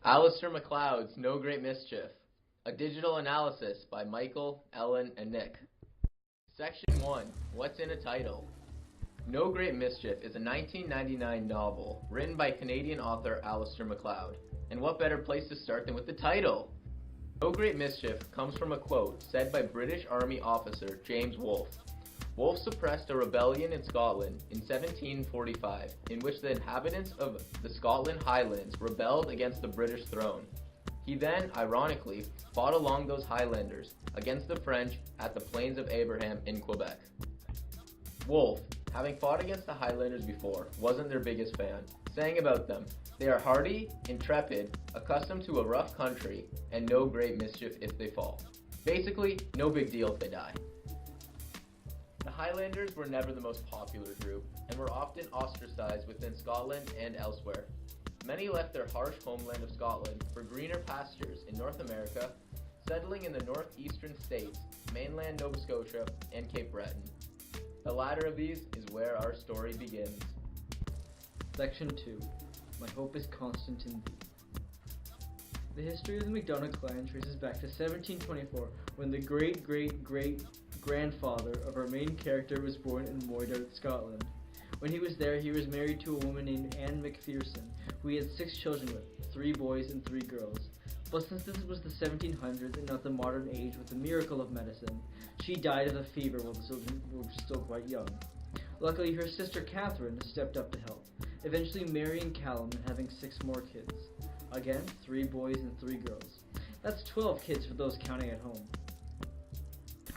Alistair Macloed's No Great Mischief, a digital analysis by Michael, Ellen, and Nick. Section 1, What's in a Title? No Great Mischief is a 1999 novel written by Canadian author Alistair Macloed. And what better place to start than with the title? No Great Mischief comes from a quote said by British Army officer James Wolfe. Wolfe suppressed a rebellion in Scotland in 1745, in which the inhabitants of the Scotland Highlands rebelled against the British throne. He then, ironically, fought along those Highlanders against the French at the Plains of Abraham in Quebec. Wolfe, having fought against the Highlanders before, wasn't their biggest fan, saying about them, "They are hardy, intrepid, accustomed to a rough country, and no great mischief if they fall." Basically, no big deal if they die. The Highlanders were never the most popular group, and were often ostracized within Scotland and elsewhere. Many left their harsh homeland of Scotland for greener pastures in North America, settling in the northeastern states, mainland Nova Scotia, and Cape Breton. The latter of these is where our story begins. Section 2. My hope is constant in thee. The history of the MacDonald clan traces back to 1724, when the great-great-great-grandfather of our main character was born in Moydart, Scotland. When he was there, he was married to a woman named Anne McPherson, who he had 6 children with, 3 boys and 3 girls. But since this was the 1700s and not the modern age with the miracle of medicine, she died of a fever while the children were still quite young. Luckily, her sister Catherine stepped up to help, eventually marrying Callum and having 6 more kids. Again, 3 boys and 3 girls. That's 12 kids for those counting at home.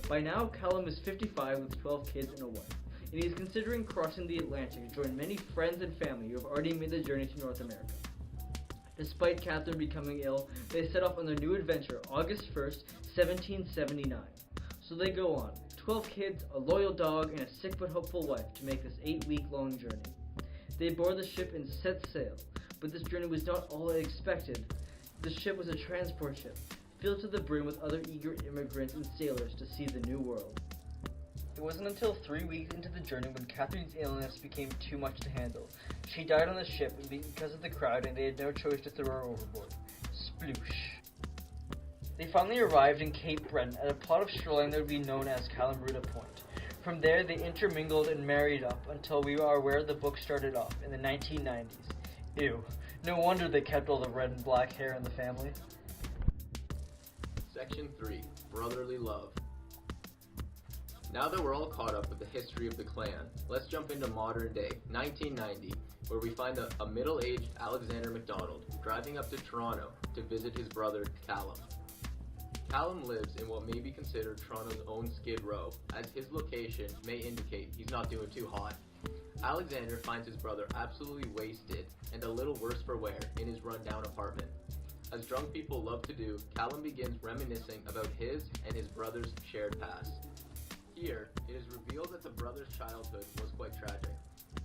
By now, Callum is 55 with 12 kids and a wife, and he is considering crossing the Atlantic to join many friends and family who have already made the journey to North America. Despite Catherine becoming ill, they set off on their new adventure August 1st, 1779. So they go on, 12 kids, a loyal dog, and a sick but hopeful wife to make this 8-week-long journey. They board the ship and set sail, but this journey was not all they expected. The ship was a transport ship, filled to the brim with other eager immigrants and sailors to see the new world. It wasn't until 3 weeks into the journey when Catherine's illness became too much to handle. She died on the ship because of the crowd, and they had no choice to throw her overboard. Sploosh. They finally arrived in Cape Breton at a plot of shoreline that would be known as Kalamruta Point. From there, they intermingled and married up until we are where the book started off, in the 1990s. Ew. No wonder they kept all the red and black hair in the family. Section 3, Brotherly Love. Now that we're all caught up with the history of the clan, let's jump into modern day, 1990, where we find a middle-aged Alexander MacDonald driving up to Toronto to visit his brother Callum. Callum lives in what may be considered Toronto's own Skid Row, as his location may indicate he's not doing too hot. Alexander finds his brother absolutely wasted and a little worse for wear in his rundown apartment. As drunk people love to do, Callum begins reminiscing about his and his brother's shared past. Here, it is revealed that the brother's childhood was quite tragic.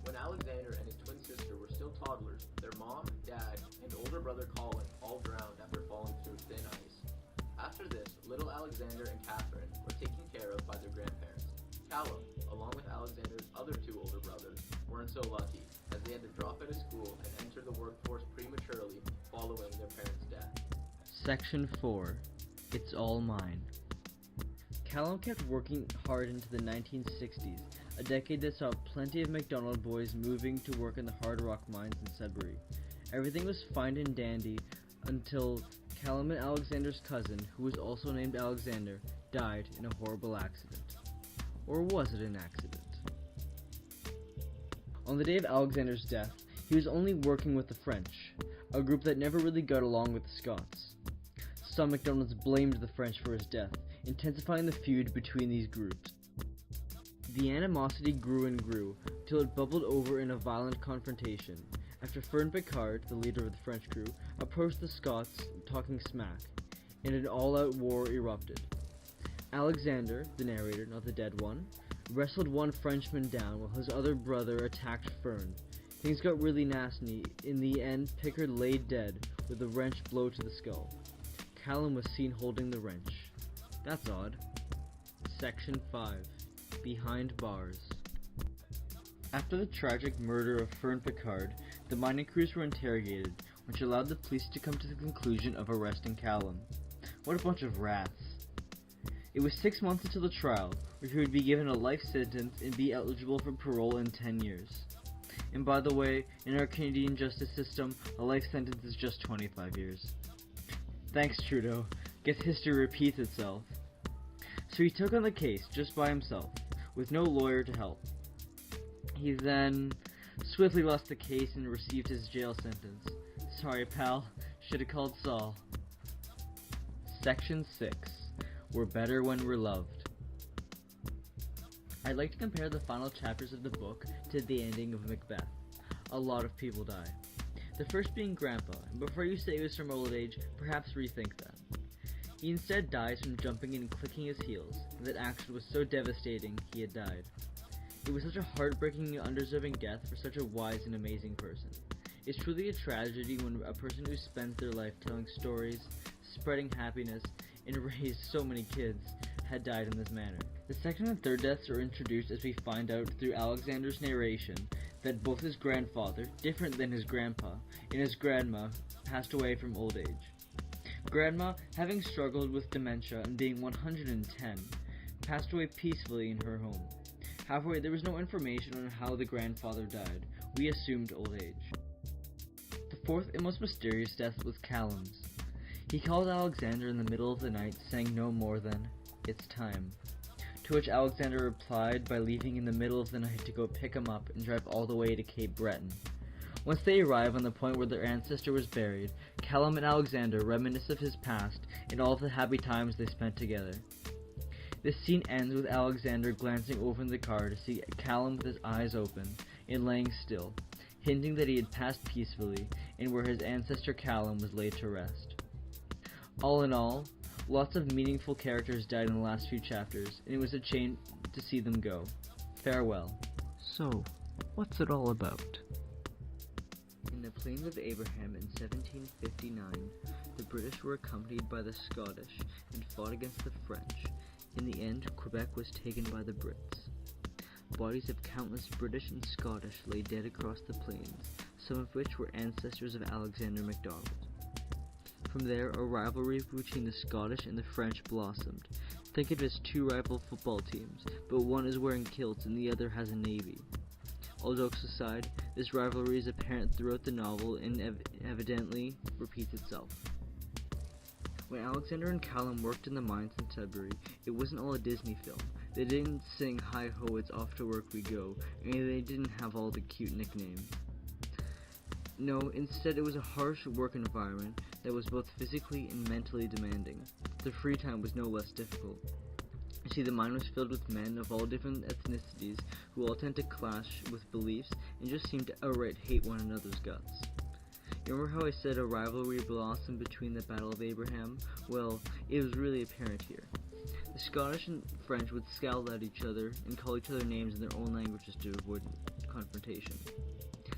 When Alexander and his twin sister were still toddlers, their mom, dad, and older brother Colin all drowned after falling through thin ice. After this, little Alexander and Catherine were taken care of by their grandparents. Callum, along with Alexander's other 2 older brothers, weren't so lucky, as they had to drop out of school and enter the workforce prematurely following their parents' death. Section 4. It's All Mine. Callum kept working hard into the 1960s, a decade that saw plenty of MacDonald boys moving to work in the hard rock mines in Sudbury. Everything was fine and dandy until Callum and Alexander's cousin, who was also named Alexander, died in a horrible accident. Or was it an accident? On the day of Alexander's death, he was only working with the French, a group that never really got along with the Scots. Some MacDonalds blamed the French for his death, intensifying the feud between these groups. The animosity grew and grew, till it bubbled over in a violent confrontation, after Fern Picard, the leader of the French crew, approached the Scots talking smack, and an all-out war erupted. Alexander, the narrator, not the dead one, wrestled one Frenchman down while his other brother attacked Fern. Things got really nasty. In the end, Picard lay dead with a wrench blow to the skull. Callum was seen holding the wrench. That's odd. Section 5. Behind Bars. After the tragic murder of Fern Picard, the mining crews were interrogated, which allowed the police to come to the conclusion of arresting Callum. What a bunch of rats. It was 6 months until the trial, where he would be given a life sentence and be eligible for parole in 10 years. And by the way, in our Canadian justice system, a life sentence is just 25 years. Thanks, Trudeau. Guess history repeats itself. So he took on the case just by himself, with no lawyer to help. He then swiftly lost the case and received his jail sentence. Sorry, pal. Should have called Saul. Section 6. We're better when we're loved. I'd like to compare the final chapters of the book to the ending of Macbeth. A lot of people die. The first being Grandpa, and before you say it was from old age, perhaps rethink that. He instead dies from jumping and clicking his heels, and that action was so devastating he had died. It was such a heartbreaking and undeserving death for such a wise and amazing person. It's truly a tragedy when a person who spends their life telling stories, spreading happiness, and raised so many kids had died in this manner. The second and third deaths are introduced as we find out through Alexander's narration that both his grandfather, different than his grandpa, and his grandma passed away from old age. Grandma, having struggled with dementia and being 110, passed away peacefully in her home. However, there was no information on how the grandfather died. We assumed old age. The fourth and most mysterious death was Callum's. He called Alexander in the middle of the night, saying no more than, "It's time." To which Alexander replied by leaving in the middle of the night to go pick him up and drive all the way to Cape Breton. Once they arrive on the point where their ancestor was buried, Callum and Alexander reminisce of his past and all of the happy times they spent together. This scene ends with Alexander glancing over in the car to see Callum with his eyes open and laying still, hinting that he had passed peacefully and where his ancestor Callum was laid to rest. All in all, lots of meaningful characters died in the last few chapters, and it was a shame to see them go. Farewell. So, what's it all about? In the Plains of Abraham in 1759, the British were accompanied by the Scottish and fought against the French. In the end, Quebec was taken by the Brits. Bodies of countless British and Scottish lay dead across the plains, some of which were ancestors of Alexander MacDonald. From there, a rivalry between the Scottish and the French blossomed. Think of it as two rival football teams, but one is wearing kilts and the other has a navy. All jokes aside, this rivalry is apparent throughout the novel and evidently repeats itself. When Alexander and Callum worked in the mines in Sudbury, it wasn't all a Disney film. They didn't sing "Hi Ho, it's off to work we go," and they didn't have all the cute nicknames. No, instead it was a harsh work environment that was both physically and mentally demanding. The free time was no less difficult. You see, the mine was filled with men of all different ethnicities who all tend to clash with beliefs and just seem to outright hate one another's guts. You remember how I said a rivalry blossomed between the Battle of Abraham? Well, it was really apparent here. The Scottish and French would scowl at each other and call each other names in their own languages to avoid confrontation.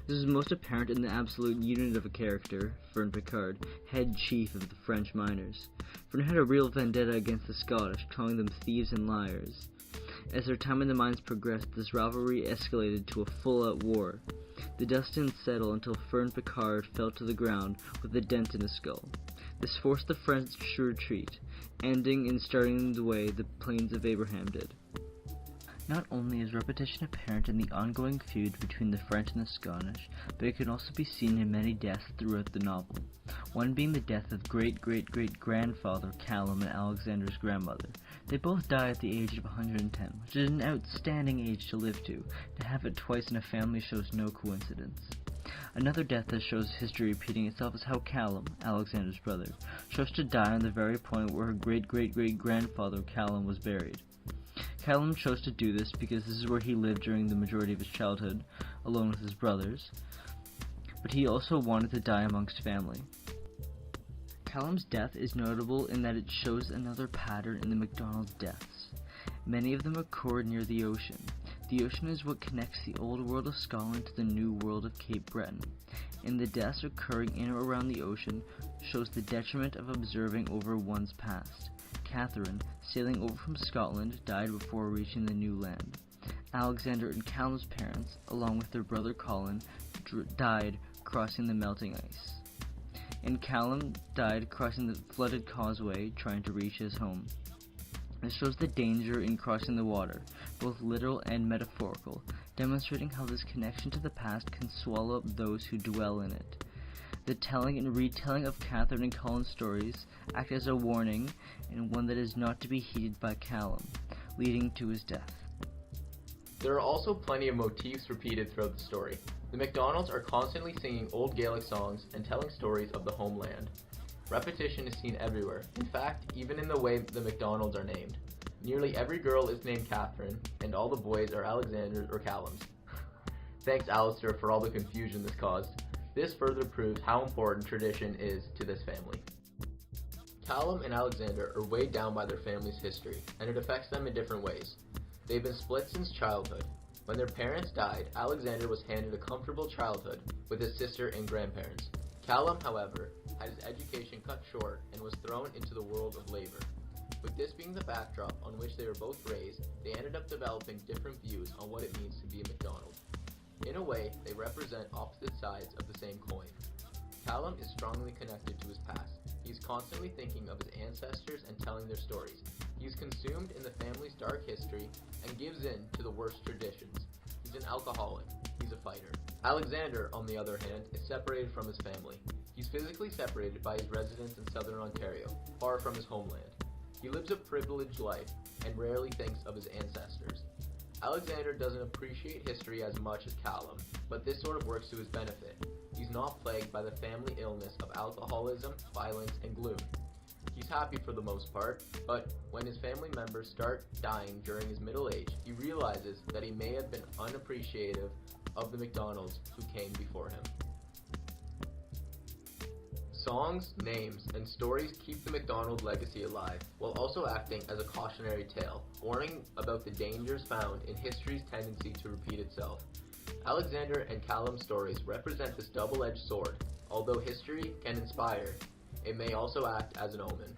This is most apparent in the absolute unit of a character, Fern Picard, head chief of the French miners. Fern had a real vendetta against the Scottish, calling them thieves and liars. As their time in the mines progressed, this rivalry escalated to a full-out war. The dust didn't settle until Fern Picard fell to the ground with a dent in his skull. This forced the French to retreat, ending and starting the way the Plains of Abraham did. Not only is repetition apparent in the ongoing feud between the French and the Scottish, but it can also be seen in many deaths throughout the novel, one being the death of great-great-great-grandfather Callum and Alexander's grandmother. They both die at the age of 110, which is an outstanding age to live to. To have it twice in a family shows no coincidence. Another death that shows history repeating itself is how Callum, Alexander's brother, chose to die on the very point where her great-great-great-grandfather Callum was buried. Callum chose to do this because this is where he lived during the majority of his childhood, alone with his brothers, but he also wanted to die amongst family. Callum's death is notable in that it shows another pattern in the MacDonald deaths. Many of them occurred near the ocean. The ocean is what connects the old world of Scotland to the new world of Cape Breton, and the deaths occurring in or around the ocean shows the detriment of observing over one's past. Catherine, sailing over from Scotland, died before reaching the new land. Alexander and Callum's parents, along with their brother Colin, died crossing the melting ice. and Callum died crossing the flooded causeway trying to reach his home. This shows the danger in crossing the water, both literal and metaphorical, demonstrating how this connection to the past can swallow up those who dwell in it. The telling and retelling of Catherine and Colin's stories act as a warning, and one that is not to be heeded by Callum, leading to his death. There are also plenty of motifs repeated throughout the story. The MacDonalds are constantly singing old Gaelic songs and telling stories of the homeland. Repetition is seen everywhere, in fact, even in the way the MacDonalds are named. Nearly every girl is named Catherine, and all the boys are Alexanders or Callums. Thanks, Alistair, for all the confusion this caused. This further proves how important tradition is to this family. Callum and Alexander are weighed down by their family's history, and it affects them in different ways. They've been split since childhood. When their parents died, Alexander was handed a comfortable childhood with his sister and grandparents. Callum, however, had his education cut short and was thrown into the world of labor. With this being the backdrop on which they were both raised, they ended up developing different views on what it means to be a MacDonald. In a way, they represent opposite sides of the same coin. Callum is strongly connected to his past. He's constantly thinking of his ancestors and telling their stories. He's consumed in the family's dark history and gives in to the worst traditions. He's an alcoholic. He's a fighter. Alexander, on the other hand, is separated from his family. He's physically separated by his residence in southern Ontario, far from his homeland. He lives a privileged life and rarely thinks of his ancestors. Alexander doesn't appreciate history as much as Callum, but this sort of works to his benefit. He's not plagued by the family illness of alcoholism, violence, and gloom. He's happy for the most part, but when his family members start dying during his middle age, he realizes that he may have been unappreciative of the MacDonalds who came before him. Songs, names, and stories keep the MacDonald legacy alive, while also acting as a cautionary tale, warning about the dangers found in history's tendency to repeat itself. Alexander and Callum's stories represent this double-edged sword. Although history can inspire, it may also act as an omen.